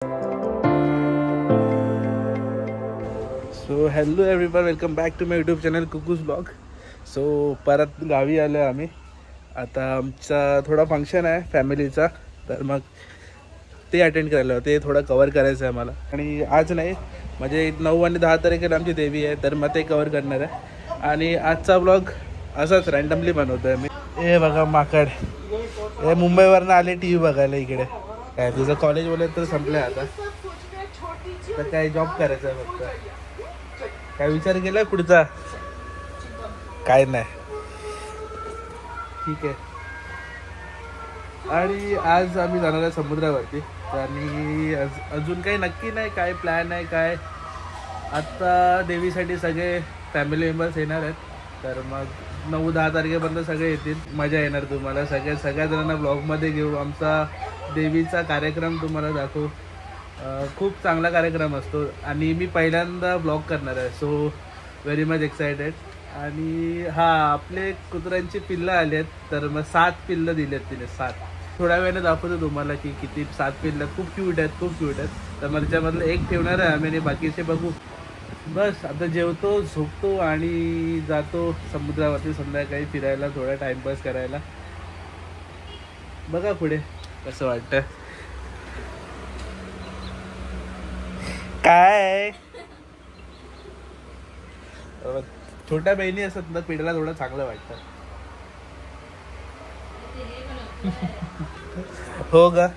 So hello everyone, welcome back to my YouTube channel कुकूज blog. So परत गावी आलो आहे आम्ही. आता आमचा थोडा फंक्शन आहे फॅमिलीचा, तर मग ते अटेंड करायला ते थोडं कवर करायचं आहे मला. आणि आज नाही, म्हणजे 9 आणि 10 तारखेला आमची देवी आहे, तर मग ते कवर करणार आहे. आणि आजचा ब्लॉग असाच रँडमली बनवतो आहे मी. हे बघा माकड, हे मुंबईवरनं आले टी व्ही बघायला इकडे. काय तुझं कॉलेज बोलत तर संपलं आता, तर काय जॉब करायचं आहे फक्त. काय विचार केला पुढचा? काय नाही, ठीक आहे. आणि आज आम्ही जाणार आहे समुद्रावरती. आणि अजून काही नक्की नाही काय प्लॅन आहे काय. आत्ता देवीसाठी सगळे फॅमिली मेंबर्स येणार आहेत, तर मग 9-10 तारखेपर्यंत सगळे येतील. मजा येणार तुम्हाला. सगळ्या जणांना ब्लॉगमध्ये घेऊ. आमचा देवीचा कार्यक्रम तुम्हाला दाखवू. खूप चांगला कार्यक्रम असतो आणि मी पहिल्यांदा ब्लॉग करणार आहे. So very much excited. आणि आपले कुत्र्यांची पिल्लं आली आहेत, तर मग 7 पिल्लं दिली आहेत तिने. 7 थोड्या वेळाने दाखवतो तुम्हाला की किती 7 पिल्लं आहेत. खूप क्यूट आहेत. तर मग त्याच्यामधलं एक ठेवणार आहे आम्ही आणि बाकीचे बघू. बस आता जेवतो, झोपतो आणि जातो समुद्रावरती संध्याकाळी फिरायला, थोडा टाइमपास करायला. बघा पुढे कसं वाटतं. काय छोट्या बहिणी असतात ना, पिढीला थोडं चांगलं वाटतं. हो का,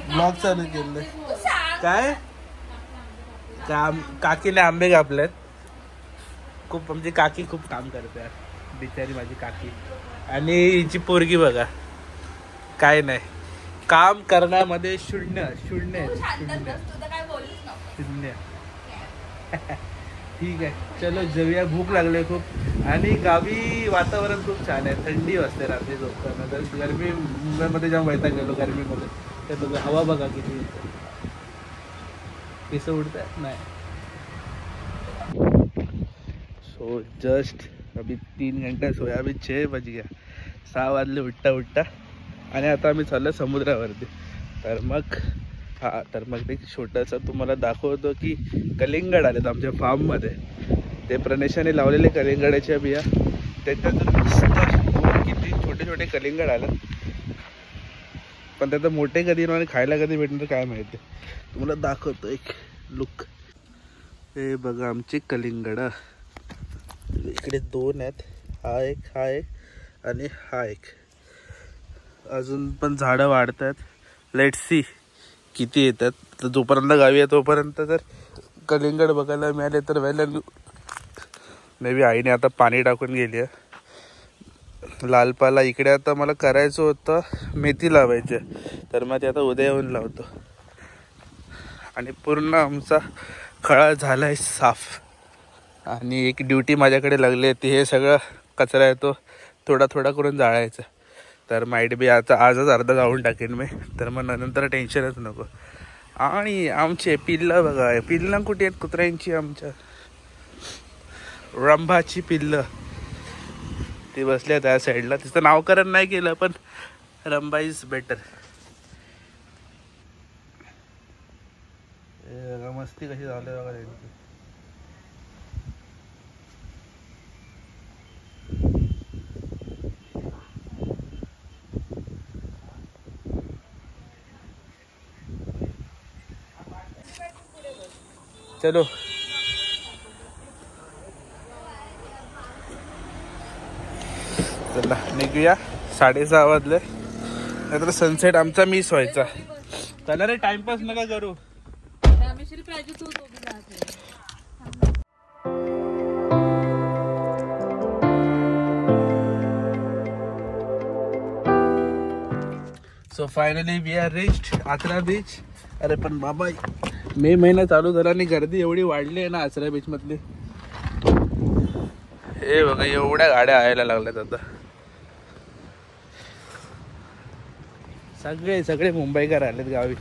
ब्लॉग चालू केलं काय? काकीने आंबे कापलेत. खूप आमची काकी खूप काम करते बिचारी माझी काकी. आणि हिची पोरगी बघा, काय नाही काम करण्यामध्ये शून्य. ठीक आहे, चलो जेवूया. भूक लागले खूप. आणि गावी वातावरण खूप छान आहे. थंडी वाजते रात्री झोपताना. तर गरमी मुंबईमध्ये जेव्हा वैताग गेलो गरमीमध्ये, तर बघा हवा बघा किती केस उडतात नाही. सो जस्ट अभी 3 घंटे सोया. अभी 6 बज गया, 6 वाजले उठता. आणि आता आम्ही चाललो समुद्रावरती. तर मग ते छोटंसं तुम्हाला दाखवतो की कलिंगड आलेत आमच्या फार्ममध्ये. ते प्रणेशाने लावलेले कलिंगडाच्या बिया, त्याच्यात किती छोटे कलिंगड आलं. पण त्याचं मोठे कधी आणि खायला कधी भेटणार काय माहिती. तुम्हाला दाखवतो एक लुक. हे बघा आमचे कलिंगड. इकडे 2 आहेत, हा एक आणि हा एक. अजून पण झाडं वाढत आहेत. लेट्स सी किती येतात. तर जोपर्यंत गावी आहे तोपर्यंत जर कलिंगड बघायला मिळाले तर वेल. मे बी आईने आता पाणी टाकून गेली आहे. लालपाला इकडे आता मला करायचं होतं, मेथी लावायची, तर मग ते आता उद्या येऊन लावतो. आणि पूर्ण आमचा खळा झाला आहे साफ. आणि एक ड्युटी माझ्याकडे लागली आहे, ती हे सगळं कचरा येतो थोडा करून जाळायचं. तर माईट बी आता आजच अर्धा जाळून टाकेन मी, तर मग नंतर टेन्शनच नको. आणि आमचे पिल्लं बघा, पिल्लं कुठे आहेत कुत्र्यांची? आमच्या रंभाची पिल्लं ती बसल्या त्या साईडला. तिचं नावकरण नाही केलं, पण रंभा इज बेटर. मस्ती कशी झाली बघा त्यांची. चलो चला निघूया. 6:30 वाजले, नाहीतर सनसेट आमचा मिस व्हायचा. चला रे, टाइमपास नका करू. So finally we are reached Achara beach. अरे पण बाबा, मे महिना चालू झाला आणि गर्दी एवढी वाढली आहे ना आचरा बीच मधली. हे बघा एवढ्या गाड्या यायला लागल्यात आता. सगळे मुंबईकर आलेत गावी.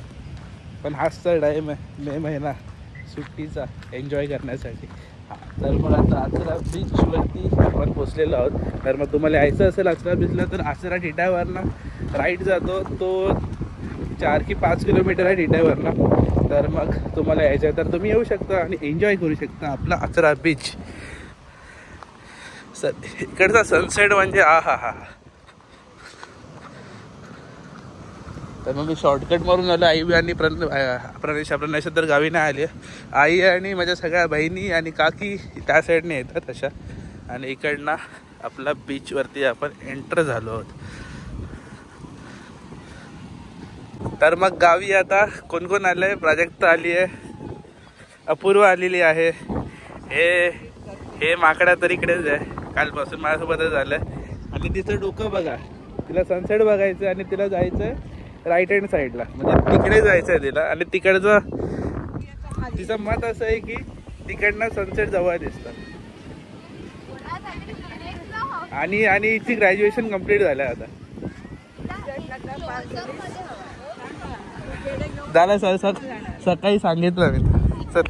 पण हाच तर टाईम आहे मे महिना सुट्टीचा, एन्जॉय करण्यासाठी. तर मग आता आचरा बीचवरती आपण पोचलेलो आहोत. तर मग तुम्हाला यायचं असेल आचरा बीचला तर आचरा टिटावरनं राईट जातो, तो 4 की 5 किलोमीटर आहे टिटवाळवरनं. तर मग तुम्हाला यायचं आहे तर तुम्ही येऊ शकता आणि एन्जॉय करू शकता आपला आचरा बीच. इकडचा सनसेट म्हणजे हा हा हा. तर मग मी शॉर्टकट मारून आलो. आई आणि प्रणेश तर गावी नाही आली. आई आणि माझ्या सगळ्या बहिणी आणि काकी त्या साईडने येतात अशा. आणि इकडनं आपला बीचवरती आपण एंटर झालो आहोत. तर मग गावी आता कोण कोण आलं आहे? प्राजक्ता आली आहे, अपूर्व आलेली आहे, हे माकडा तर इकडेच आहे, कालपासून माझ्यासोबतच झालं. आणि तिचं डोकं बघा, तिला सनसेट बघायचं आणि तिला जायचं आहे राईट हँड साईडला, म्हणजे तिकडे जायचं आहे तिला. आणि तिकडचं तिचं मत असं आहे की तिकडनं सनसेट जवळ दिसतं. आणि हिची ग्रॅज्युएशन कंप्लीट झालं आता. झालं सर सकाळी सांगितलं मी सर.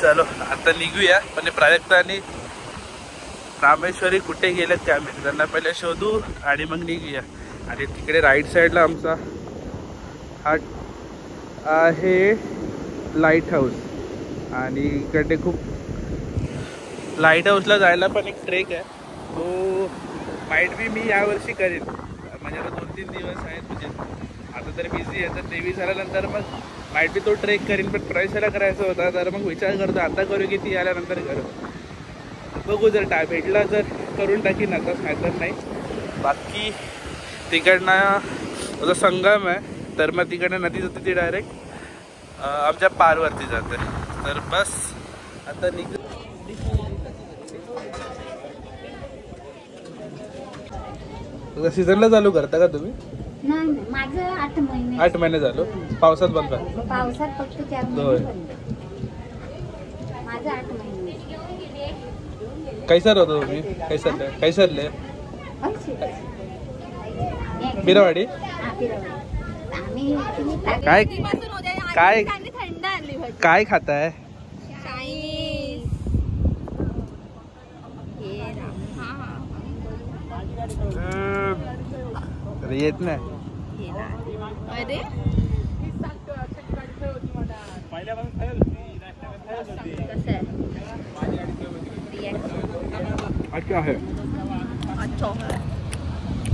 चलो आता निघूया. पण प्राजक्ता आणि रामेश्वरी कुठे गेलेत काय माहिती, त्यांना पहिले शोधू आणि मग निघूया. आणि तिकडे राईट साईडला आमचा हा आहे लाईट हाऊस. आणि इकडे खूप लाईट हाऊसला जायला पण एक ट्रेक आहे, तो माईट बी मी यावर्षी करेन. म्हणजे आता 2-3 दिवस आहेत, म्हणजे आता तर बिझी आहे, तर देवी झाल्यानंतर मग माईट बी तो ट्रेक करीन. पण प्रवेशाला करायचा होता तर मग विचार करतो आता करू की ती आल्यानंतर करू. बघू, जर भेटला जर करून टाकीन आता, नाहीतर नाही. बाकी तिकडनं जो संगम आहे तर मग तिकडनं नदी जाते ती डायरेक्ट आमच्या पारवरती जाते. तर बस आता निघ. सीझनला चालू करता का तुम्ही? नाही, माझं 8 महिने. 8 महिने झालो. पावसात बंद आहे. पावसात फक्त 4 महिने बंद. माझं 8 महिने. कैसर होतो तुम्ही? कैसरले बिरावाडी. काय काय काय खाताय? येत नाही. अच्छा आहे,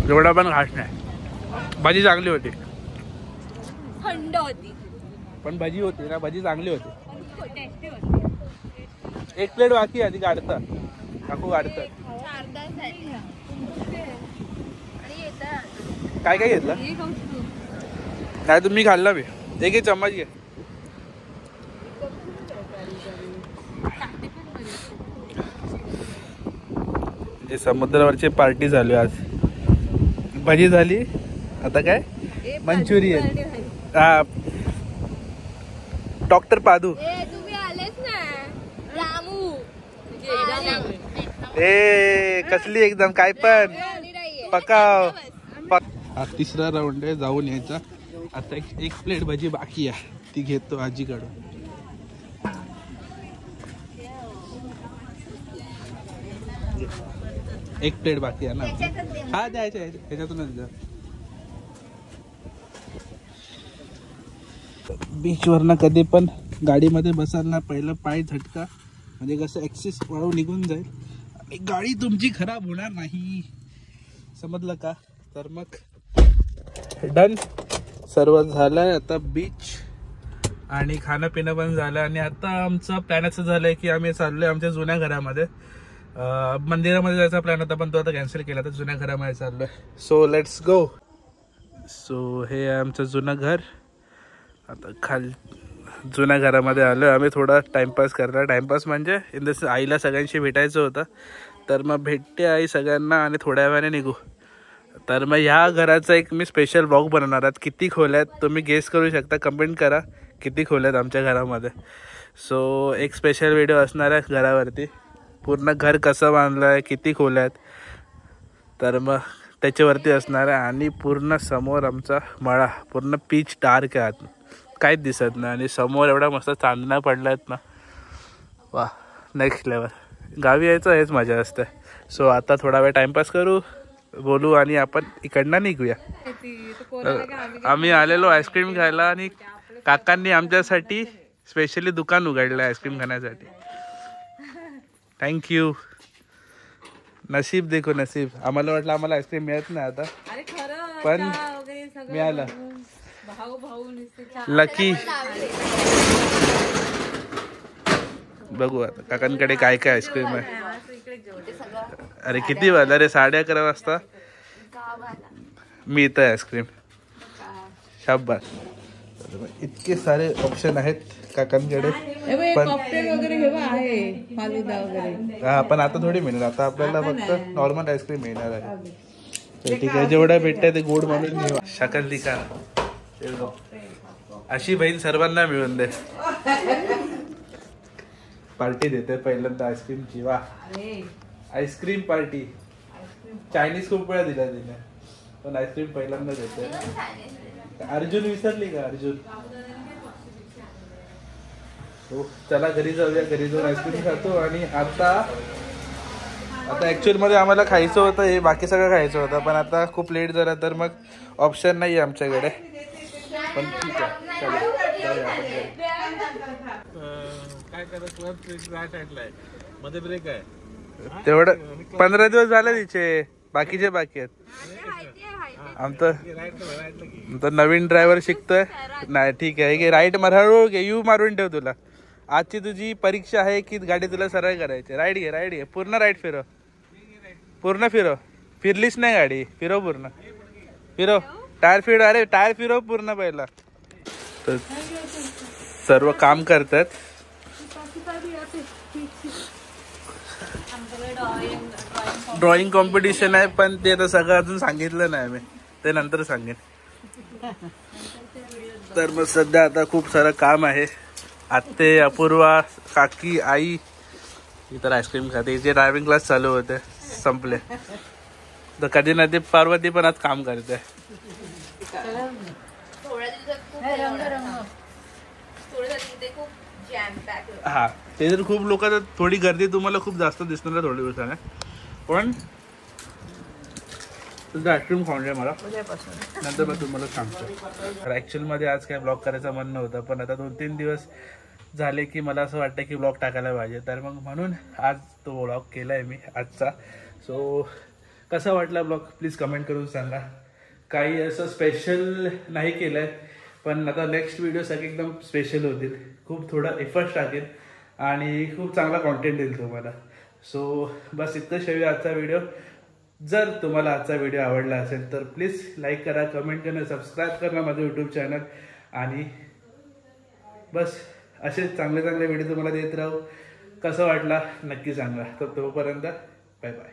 एवढा पण खास नाही. भाजी चांगली होती, थंड होती, पण भाजी होती ना, भाजी चांगली होती. एक प्लेट बाकी आहे, ती काढतात काकू काढतात. काय काय घेतलं? काय तुम्ही खाल्ला बी? एक चम्मच घे. म्हणजे समुद्रावरची पार्टी झाली आज. भाजी झाली, आता काय मंचुरियन. हा, डॉक्टर पादू. तुम्ही आलेच ना रामू. कसली एकदम काय पण पकाव. हा तिसरा राऊंड आहे, जाऊन यायचा. आता एक प्लेट भाजी बाकी आहे, ती घेतो आजीकडून. एक प्लेट बाकी आहे ना. हा द्यायचं आहे, त्याच्यातूनच द्या. बीचवरनं कधी पण गाडीमध्ये बसाल ना, पहिलं पाय झटका, म्हणजे कसं ॲक्सिस वाळू निघून जाईल आणि गाडी तुमची खराब होणार नाही, समजलं का? तर मग डन, सर्व झालंय. आता बीच आणि खाणं पिणं पण झालं. आणि आता आमचं प्लॅन असं झालंय की आम्ही चाललोय आमच्या जुन्या घरामध्ये. मंदिरामध्ये जायचा प्लॅन होता पण तो आता कॅन्सल केला, तर जुन्या घरामध्ये चाललोय. So let's go. सो हे आहे आमचं जुनं घर. आता जुन्या घरामध्ये आलो आम्ही थोडा टाइमपास करायला. टाइमपास म्हणजे इन द आईला सगळ्यांशी भेटायचं होतं, तर मग भेटते आई सगळ्यांना आणि थोड्या वेळाने निघू. तर मग ह्या घराचा एक मी स्पेशल व्लॉग बनवणार आहे. किती खोल्यात तुम्ही गेस करू शकता, कमेंट करा किती खोल्यात आमच्या घरामध्ये. सो एक स्पेशल व्हिडिओ असणार आहे घरावरती. पूर्ण घर कसं बांधलं आहे, किती खोल्यात, तर मग त्याच्यावरती असणार आहे. आणि पूर्ण समोर आमचा मळा पूर्ण पीच डार्क आहे, आत काहीच दिसत नाही. आणि समोर एवढा मस्त चांदण्या पडल्या आहेत ना, वा नेक्स्ट लेवल. गावी यायचं हेच मजा असते. सो आता थोडा वेळ टाइमपास करू, बोलू आणि आपण इकडनं निघूया. आम्ही आलेलो आईस्क्रीम खायला आणि काकांनी आमच्यासाठी स्पेशली दुकान उघडलं आईस्क्रीम खाण्यासाठी. थँक्यू. नसीब देखो नसीब. आम्हाला वाटलं आम्हाला आईस्क्रीम मिळत नाही आता, पण मिळालं. लकी. बघू आता काकांकडे काय काय आईस्क्रीम आहे. अरे किती वाजता? अरे 11:30 वाजता मिळतं आईस्क्रीम. शाबास. इतके सारे ऑप्शन आहेत काकांकडे, पण हा पण आता थोडी मिळणार. आता आपल्याला फक्त नॉर्मल आईस्क्रीम मिळणार आहे. ठीक आहे, जेवढं भेटतंय ते गोड म्हणून घेऊ. शकल दिका अशी बहीण सर्वांना मिळून दे. पार्टी देते पहिल्यांदा आईस्क्रीमची. वा, आईस्क्रीम पार्टी. चायनीज खूप वेळा दिला तिने, पण आईस्क्रीम पहिल्यांदा देते. अर्जुन विसरली का? अर्जुन. हो चला घरी जाऊया. घरी जाऊन आईस्क्रीम खातो. आणि आता ऍक्च्युअल मध्ये आम्हाला खायचं होतं हे, बाकी सगळं खायचं होतं, पण आता खूप लेट झाला तर मग ऑप्शन नाही आहे आमच्याकडे. पण ठीक आहे, चला काय करत मध्ये ब्रेक आहे. तेवढं 15 दिवस झाले तिचे, बाकीचे बाकी आहेत. आमचं नवीन ड्रायव्हर शिकतोय. नाही ठीक आहे, राईट मारू घे, यू मारून ठेव. तुला आजची तुझी परीक्षा आहे की गाडी तुला सरळ करायची. राईट घे, राईट घे, पूर्ण राईट फिरव, पूर्ण फिरव. फिरलीच नाही गाडी, फिरव पूर्ण, फिरव. टायर फिरव. अरे टायर फिरव पूर्ण पहिला. तर सर्व काम करतात. ड्रॉइंग कॉम्पिटिशन आहे, पण ते आता सगळं अजून सांगितलं नाही मी, ते नंतर सांगेन. तर मग सध्या आता खूप सारं काम आहे. आत्ते, अपूर्वा, काकी, आई इतर आईस्क्रीम खाते. जे ड्रायव्हिंग क्लास चालू होते संपले, तर कधी ना ते पार्वती पण आज काम करते. हा ते तर खूप लोक, थोडी गर्दी तुम्हाला खूप जास्त दिसणार थोड्या दिवसाने, पण आईस्क्रीम खाऊन द्या मला, नंतर मी तुम्हाला सांगतो. ॲक्च्युअल मध्ये आज काय ब्लॉग करायचा मन नव्हतं, पण आता 2-3 दिवस झाले की मला असं वाटतं की ब्लॉग टाकायला पाहिजे, तर मग म्हणून आज तो ब्लॉग केला आहे मी आजचा. सो कसा वाटला ब्लॉग प्लीज कमेंट करून सांगा. काही असं स्पेशल नाही केलं आहे, पण आता नेक्स्ट व्हिडिओ सगळे एकदम स्पेशल होतील. खूप थोडा एफर्ट्स टाकेल आणि खूप चांगला कॉन्टेंट येईल तुम्हाला. सो बस इतकं शेवया आजचा व्हिडिओ. जर तुम्हाला आजचा व्हिडिओ आवडला असेल तर प्लीज लाईक करा, कमेंट करा, सबस्क्राईब करा माझं यूट्यूब चॅनल. आणि बस असे चांगले चांगले व्हिडिओ तुम्हाला देत राहू. कसं वाटला नक्की सांगा. तर तोपर्यंत बाय बाय.